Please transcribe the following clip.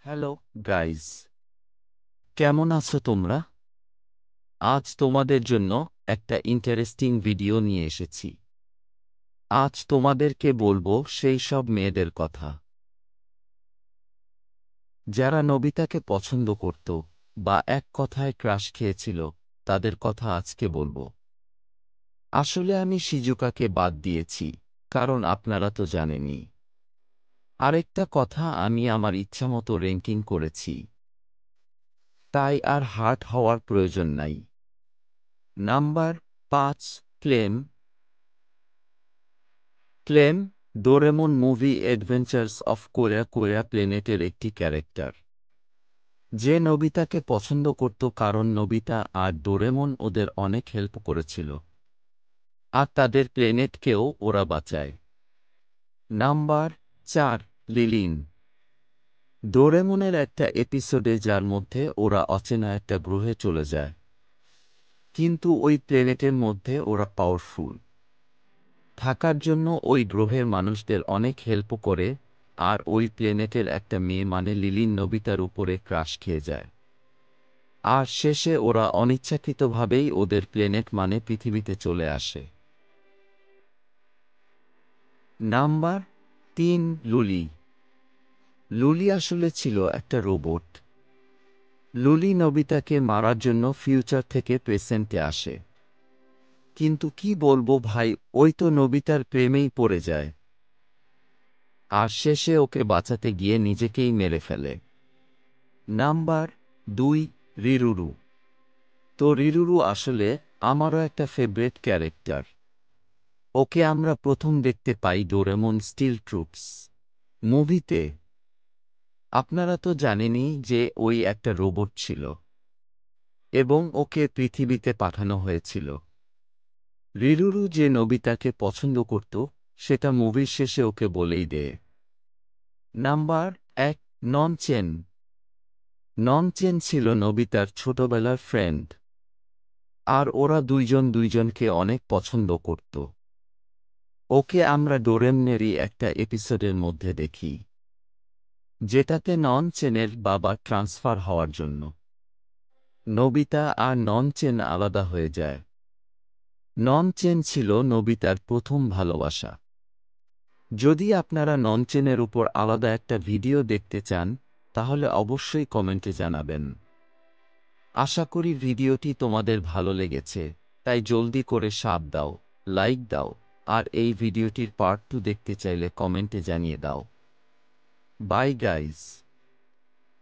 Hello guys, কেমন আছো তোমরা? আজ তোমাদের জন্য একটা ইন্টারেস্টিং ভিডিও নিয়ে এসেছি। আজ তোমাদেরকে বলবো সেই সব মেয়েদের কথা যারা নবিতাকে পছন্দ করত বা এক কথায় ক্রাশ খেয়েছিল, তাদের কথা আজকে বলবো। আসলে আমি শিজুকাকে বাদ দিয়েছি, কারণ আপনারা তো জানেনই। আরেকটা কথা, আমি আমার ইচ্ছামতো র্যাঙ্কিং করেছি, তাই আর হার্ট হওয়ার প্রয়োজন নাই। Number ৫, claim. Claim Doraemon movie adventures of কোয়া কোয়া প্ল্যানেটের একটি ক্যারেক্টার, যে নোবিতাকে পছন্দ করত কারণ নোবিতা আর ডোরেমন ওদের অনেক হেল্প করেছিল, আর তাদের প্ল্যানেটকেও ওরা বাঁচায়। নাম্বার ৪, লিলিন। ডোরেমনের একটা এপিসোডে যার মধ্যে ওরা অচেনা একটা গ্রহে চলে যায়, কিন্তু ওই প্ল্যানেটের মধ্যে ওরা পাওয়ারফুল থাকার জন্য ওই গ্রহের মানুষদের অনেক হেল্প করে, আর ওই প্ল্যানেটের একটা মেয়ে মানে লিলিন নোবিতার উপরে ক্রাশ খেয়ে যায়। আর শেষে ওরা অনিচ্ছাকৃতভাবেই ওদের প্ল্যানেট মানে পৃথিবীতে চলে আসে। নাম্বার ৩, লুলি। লুলি আসলে ছিল একটা রোবট। লুলি নোবিতাকে মারার জন্য ফিউচার থেকে প্রেজেন্টে আসে, কিন্তু কি বলবো ভাই, ওই তো নোবিতার প্রেমেই পড়ে যায়, আর শেষে ওকে বাঁচাতে গিয়ে নিজেকেই মেরে ফেলে। নাম্বার ২, রিরুরু। তো রিরুরু আসলে আমারও একটা ফেভারিট ক্যারেক্টার। ওকে আমরা প্রথম দেখতে পাই ডোরেমন স্টিল ট্রুপস মুভিতে। আপনারা তো জানেনই যে ওই একটা রোবট ছিল এবং ওকে পৃথিবীতে পাঠানো হয়েছিল। রিরুরু যে নোবিতাকে পছন্দ করত, সেটা মুভির শেষে ওকে বলেই দেয়। নাম্বার ১, নন-চেন। নন-চেন ছিল নোবিতার ছোটবেলার ফ্রেন্ড, আর ওরা দুইজন দুইজনকে অনেক পছন্দ করত। ওকে আমরা ডোরেমনেরই একটা এপিসোডের মধ্যে দেখি, যেটাতে নন-চেনের বাবা ট্রান্সফার হওয়ার জন্য নোবিতা আর নন-চেন আলাদা হয়ে যায়। নন-চেন ছিল নোবিতার প্রথম ভালোবাসা। যদি আপনারা নন-চেনের উপর আলাদা একটা ভিডিও দেখতে চান, তাহলে অবশ্যই কমেন্টে জানাবেন। আশা করি ভিডিওটি তোমাদের ভালো লেগেছে, তাই জলদি করে সাব দাও, লাইক দাও, আর এই ভিডিওটির পার্ট 2 দেখতে চাইলে কমেন্টে জানিয়ে দাও। Bye guys.